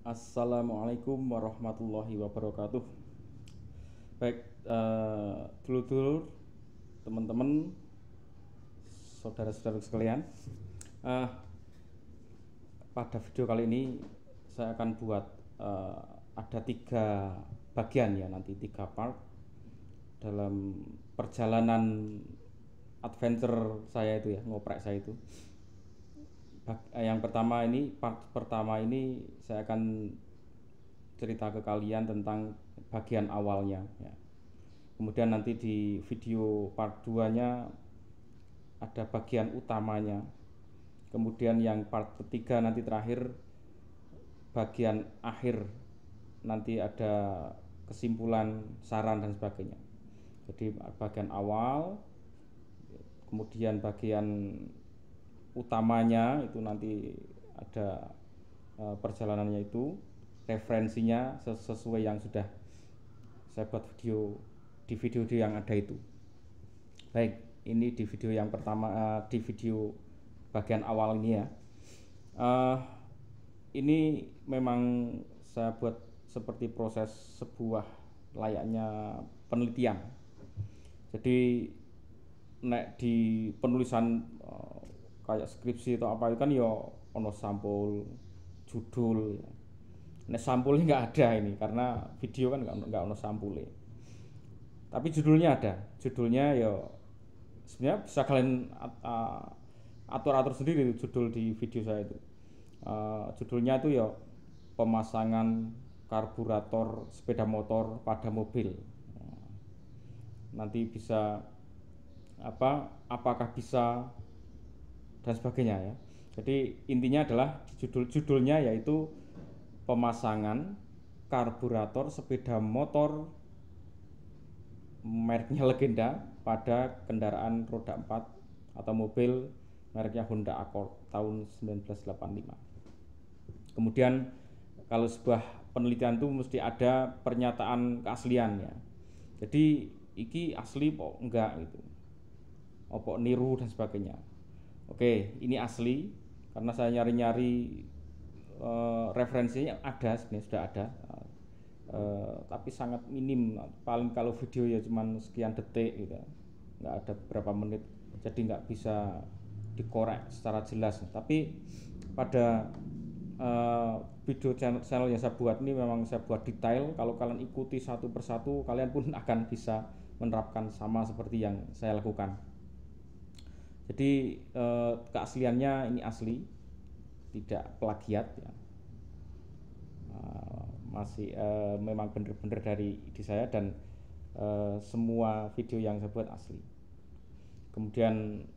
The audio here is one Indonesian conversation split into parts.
Assalamualaikum warahmatullahi wabarakatuh. Baik, dulur-dulur, teman-teman, saudara-saudara sekalian. Eh, Pada video kali ini saya akan buat ada 3 bagian ya, nanti 3 part dalam perjalanan adventure saya itu ya, ngoprek saya itu. Yang pertama ini, part pertama ini saya akan cerita ke kalian tentang bagian awalnya ya. Kemudian nanti di video part 2-nya ada bagian utamanya. Kemudian yang part ketiga nanti terakhir bagian akhir, nanti ada kesimpulan, saran dan sebagainya. Jadi bagian awal, kemudian bagian utamanya itu nanti ada perjalanannya itu, referensinya sesuai yang sudah saya buat di video yang ada itu. Baik, ini di video yang pertama, di video bagian awal ini ya. Ini memang saya buat seperti proses sebuah layaknya penelitian. Jadi nek di penulisan kayak skripsi atau apa itu kan ya ono sampul, judul. Nek sampulnya nggak ada ini karena video kan nggak ono sampulnya. Tapi judulnya ada. Judulnya ya sebenarnya bisa kalian atur-atur sendiri judul di video saya itu. Judulnya itu ya pemasangan karburator sepeda motor pada mobil. Nanti bisa apakah bisa dan sebagainya ya. Jadi intinya adalah judulnya yaitu pemasangan karburator sepeda motor mereknya legenda pada kendaraan roda 4 atau mobil mereknya Honda Accord tahun 1985. Kemudian kalau sebuah penelitian itu mesti ada pernyataan keaslian ya. Jadi iki asli kok enggak gitu, opo niru dan sebagainya. Oke, ini asli karena saya nyari-nyari referensinya ada, sebenarnya sudah ada, tapi sangat minim. Paling kalau video ya cuman sekian detik gitu, nggak ada berapa menit, jadi nggak bisa dikorek secara jelas. Tapi pada video channel yang saya buat ini memang saya buat detail. Kalau kalian ikuti satu persatu, kalian pun akan bisa menerapkan sama seperti yang saya lakukan. Jadi keasliannya ini asli, tidak plagiat ya. Masih memang benar-benar dari ide saya dan semua video yang saya buat asli. Kemudian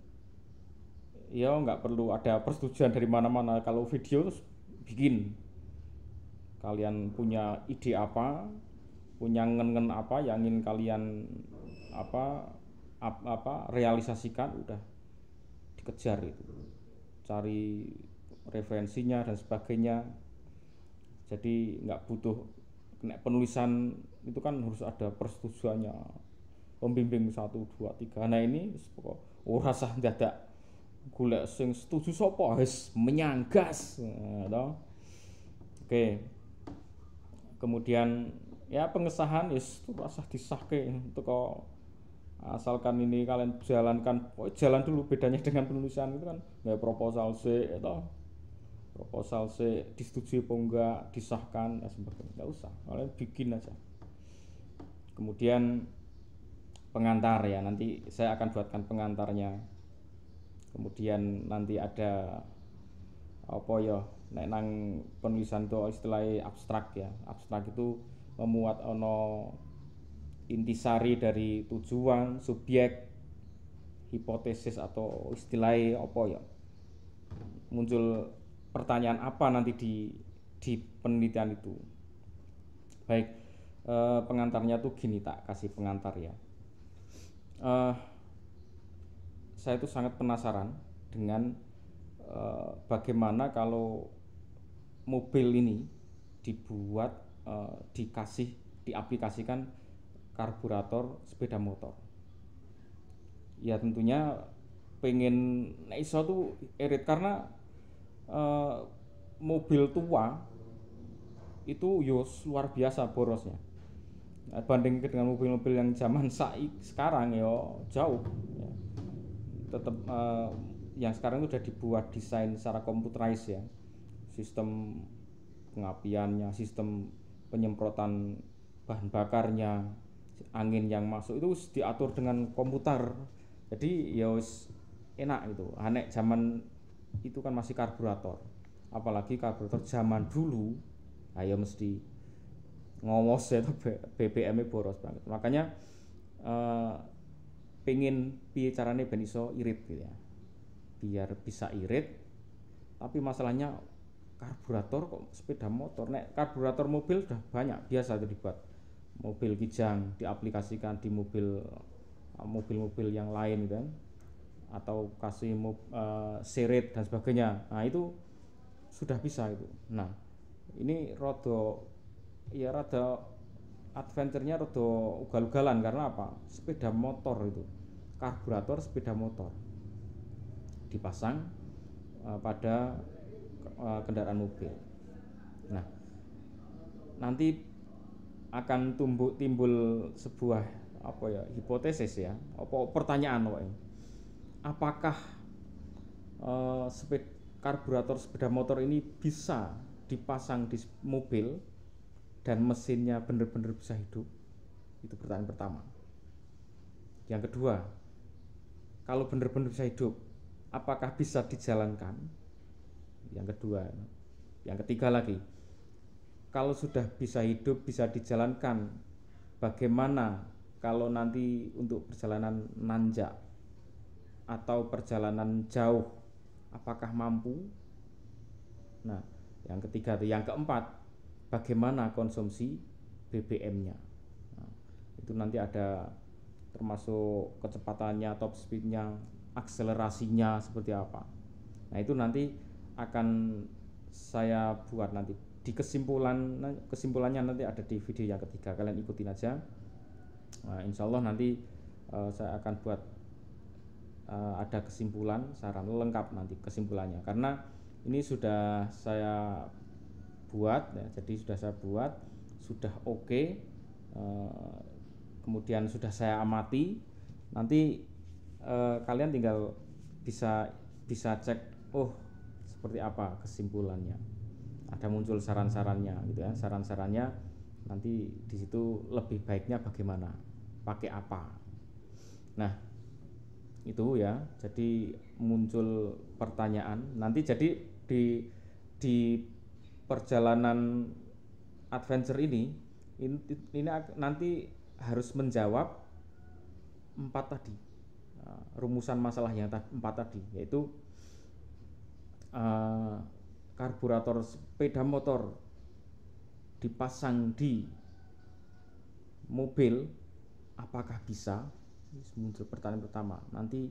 ya nggak perlu ada persetujuan dari mana-mana. Kalau video terus bikin, kalian punya ide apa, punya ngen-ngen apa yang ingin kalian realisasikan, udah dikejar itu, cari referensinya dan sebagainya. Jadi nggak butuh penulisan itu kan harus ada persetujuannya pembimbing 1, 2, 3. Nah ini ora sah dadak golek sing setuju sapa wis menyanggas nah, oke. Kemudian ya pengesahan wis rasa disahke untuk asalkan ini kalian jalankan. Jalan dulu, bedanya dengan penulisan itu kan nggak proposal sih atau proposal disetujui apa enggak, disahkan ya sebagainya, nggak usah, kalian bikin aja. Kemudian pengantar ya, nanti saya akan buatkan pengantarnya. Kemudian nanti ada apa ya, nek nang penulisan itu istilahnya abstrak ya. Abstrak itu memuat ono intisari dari tujuan, subjek, hipotesis atau istilahnya apa ya, muncul pertanyaan apa nanti di penelitian itu. Baik, pengantarnya tuh gini, tak kasih pengantar ya. Saya tuh sangat penasaran dengan bagaimana kalau mobil ini dibuat, diaplikasikan karburator sepeda motor. Ya tentunya pengen iso tuh irit karena mobil tua itu luar biasa borosnya. Banding dengan mobil-mobil yang zaman sekarang jauh ya. Tetap yang sekarang itu sudah dibuat desain secara computerized ya, sistem pengapiannya, sistem penyemprotan bahan bakarnya, angin yang masuk itu diatur dengan komputer. Jadi enak itu. Aneh zaman itu kan masih karburator, apalagi karburator zaman dulu ayo mesti ngowos ya, BBM-nya boros banget. Makanya pengen piye carane ben iso irit gitu ya, biar bisa irit. Tapi masalahnya karburator kok sepeda motor. Nek karburator mobil sudah banyak, biasa itu dibuat mobil kijang, diaplikasikan di mobil-mobil yang lain kan, atau kasih seret dan sebagainya. Nah itu sudah bisa itu. Nah ini rada adventure-nya rada ugal-ugalan. Karena apa? Sepeda motor itu, karburator sepeda motor dipasang pada kendaraan mobil. Nah, nanti akan timbul sebuah hipotesis ya, pertanyaan apakah karburator sepeda motor ini bisa dipasang di mobil dan mesinnya benar-benar bisa hidup? Itu pertanyaan pertama. Yang kedua, kalau benar-benar bisa hidup, apakah bisa dijalankan? Yang kedua. Yang ketiga lagi, kalau sudah bisa hidup, bisa dijalankan, bagaimana kalau nanti untuk perjalanan nanjak atau perjalanan jauh, apakah mampu? Nah, yang ketiga. Yang keempat, bagaimana konsumsi BBM-nya? Nah, itu nanti ada termasuk kecepatannya, top speed-nya, akselerasinya seperti apa. Nah, itu nanti akan saya buat nanti di kesimpulannya nanti ada di video yang ketiga. Kalian ikutin aja. Nah, insya Allah nanti saya akan buat ada kesimpulan saran lengkap nanti kesimpulannya, karena ini sudah saya buat ya, jadi sudah oke, kemudian sudah saya amati. Nanti kalian tinggal bisa cek seperti apa kesimpulannya, ada muncul saran-sarannya gitu ya. Saran-sarannya nanti di situ lebih baiknya bagaimana, pakai apa. Nah itu ya, jadi muncul pertanyaan nanti. Jadi di perjalanan adventure ini nanti harus menjawab 4 tadi, rumusan masalah yang 4 tadi, yaitu karburator sepeda motor dipasang di mobil, apakah bisa? Muncul pertanyaan pertama. Nanti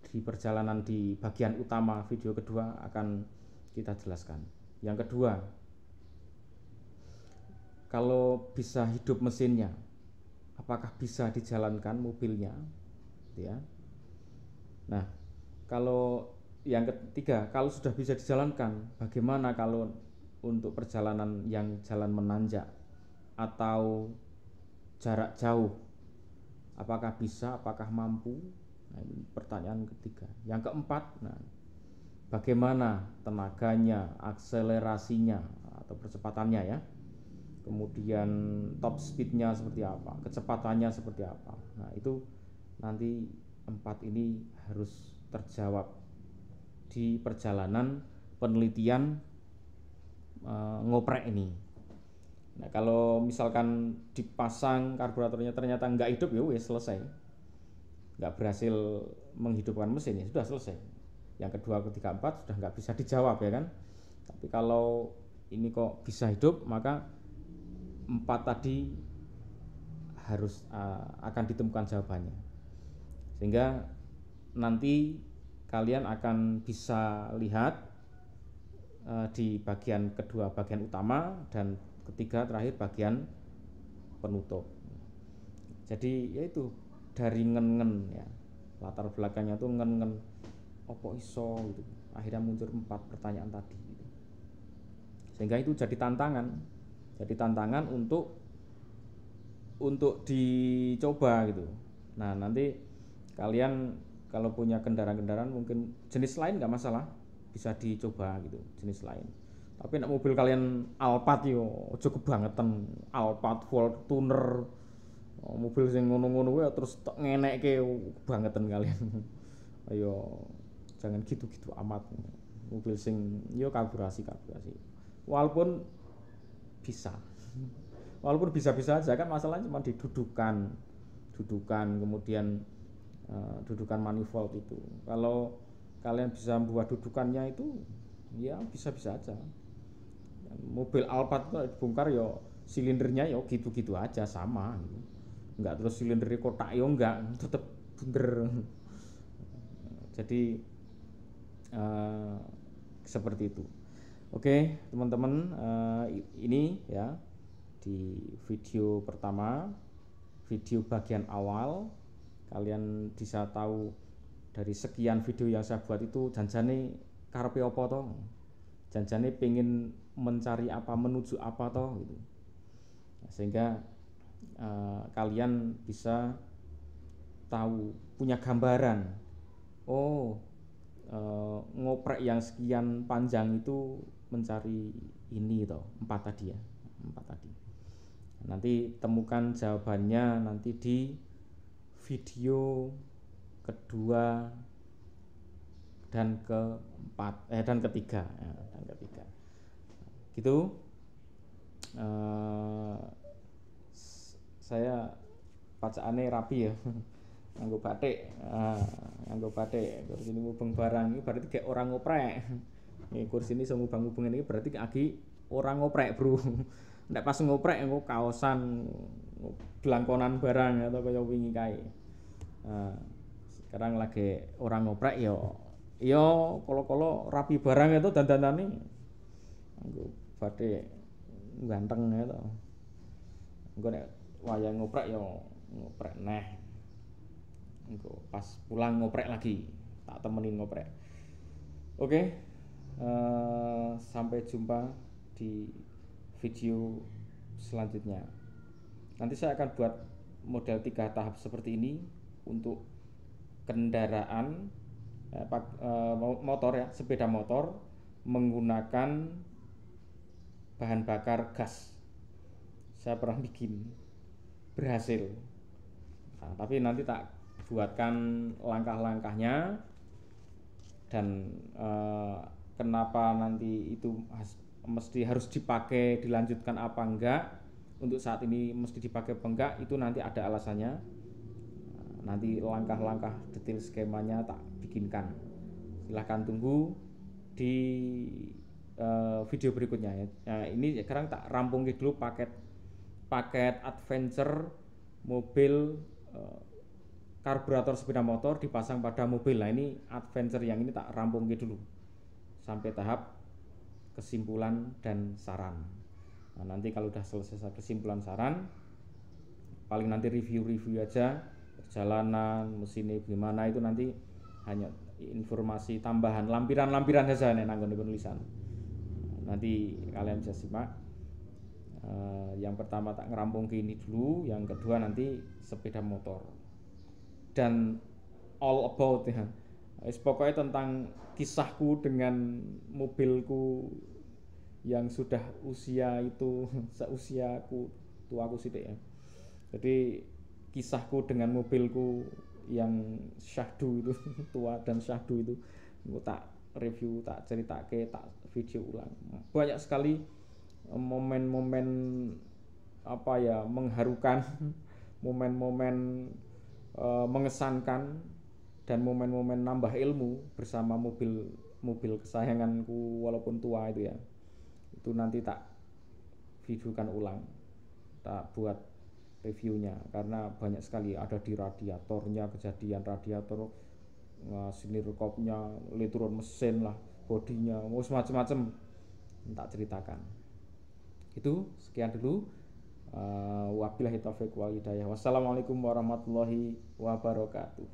di perjalanan di bagian utama video kedua akan kita jelaskan. Yang kedua, kalau bisa hidup mesinnya, apakah bisa dijalankan mobilnya ya. Nah, kalau yang ketiga, kalau sudah bisa dijalankan, bagaimana kalau untuk perjalanan yang jalan menanjak atau jarak jauh, apakah bisa, apakah mampu? Nah, ini pertanyaan ketiga. Yang keempat, bagaimana tenaganya, akselerasinya atau percepatannya ya, kemudian top speednya seperti apa, kecepatannya seperti apa. Nah itu nanti 4 ini harus terjawab di perjalanan penelitian ngoprek ini. Nah kalau misalkan dipasang karburatornya ternyata nggak hidup, ya wes selesai, nggak berhasil menghidupkan mesin, ya sudah selesai. Yang kedua, ketiga, 4 sudah nggak bisa dijawab ya kan. Tapi kalau ini kok bisa hidup, maka 4 tadi harus akan ditemukan jawabannya, sehingga nanti kalian akan bisa lihat di bagian kedua, bagian utama, dan ketiga terakhir bagian penutup. Jadi yaitu dari ngen ya, latar belakangnya tuh ngen opo iso gitu. Akhirnya muncul 4 pertanyaan tadi gitu. Sehingga itu jadi tantangan untuk dicoba gitu. Nah, nanti kalian kalau punya kendaraan-kendaraan mungkin jenis lain nggak masalah, bisa dicoba gitu jenis lain. Tapi nek mobil kalian Alphard yo cukup bangetan, Alphard Fortuner, mobil sing ngono-ngono ya terus tok ngenekke kebangetan kalian. Ayo jangan gitu-gitu amat. Mobil sing yo karburasi. Walaupun bisa. Walaupun bisa-bisa aja kan, masalahnya cuma di dudukan kemudian dudukan manifold itu. Kalau kalian bisa membuat dudukannya itu ya bisa-bisa aja. Mobil Alphard itu dibongkar ya silindernya ya gitu-gitu aja sama gitu. Enggak terus silindernya kotak ya enggak, tetap bunder. Jadi seperti itu. Oke, teman-teman, ini ya di video pertama, video bagian awal, kalian bisa tahu dari sekian video yang saya buat itu janjane karepe apa toh, janjane pengen mencari apa, menuju apa toh gitu. Sehingga kalian bisa tahu, punya gambaran, oh ngoprek yang sekian panjang itu mencari ini toh, 4 tadi ya, 4 tadi. Nanti temukan jawabannya nanti di video kedua dan keempat dan ketiga gitu. Saya bacaane rapi ya. Nganggo batik kursi ini mubeng barang ini berarti kayak orang ngoprek. Ini kursi ini sama mubeng ini berarti lagi orang ngoprek bro. Nek pas ngoprek engko kaosan belangkonan barang atau kaya wingi kae. Sekarang lagi orang ngoprek yo kolo-kolo rapi barang itu dandanane nganggo batik ganteng ya to. Engko nek wayang ngoprek yo ngoprek neh. Engko pas pulang ngoprek lagi, tak temenin ngoprek. Oke, sampai jumpa di video selanjutnya. Nanti saya akan buat model 3 tahap seperti ini untuk kendaraan motor ya, sepeda motor menggunakan bahan bakar gas. Saya pernah bikin, berhasil. Nah, tapi nanti tak buatkan langkah-langkahnya dan kenapa nanti itu mesti harus dipakai, dilanjutkan apa enggak, untuk saat ini mesti dipakai apa enggak, itu nanti ada alasannya. Nanti langkah-langkah detail skemanya tak bikinkan. Silahkan tunggu di video berikutnya ya. Nah, ini sekarang tak rampungin dulu paket adventure mobil karburator sepeda motor dipasang pada mobil. Nah, ini adventure yang ini tak rampungin dulu sampai tahap kesimpulan dan saran. Nah, nanti kalau udah selesai kesimpulan saran, paling nanti review aja perjalanan mesinnya gimana, itu nanti hanya informasi tambahan, lampiran saja nih nanggon penulisan. Nanti kalian bisa simak. Yang pertama tak ngerampung ke ini dulu, yang kedua nanti sepeda motor dan all about ya. Pokoknya tentang kisahku dengan mobilku yang sudah usia itu seusiaku, tuaku sithik ya. Jadi kisahku dengan mobilku yang syahdu itu tua dan syahdu itu aku tak review, tak ceritake, tak video ulang. Banyak sekali momen-momen apa ya, mengharukan, momen-momen mengesankan, dan momen-momen nambah ilmu bersama mobil kesayanganku walaupun tua itu ya. Itu nanti tak videokan ulang, tak buat reviewnya, karena banyak sekali, ada di radiatornya, kejadian radiator, sini rekopnya, letron mesin lah, bodinya, mau semacam-macam tak ceritakan. Itu sekian dulu. Wabillahi taufiq wal hidayah. Wassalamualaikum warahmatullahi wabarakatuh.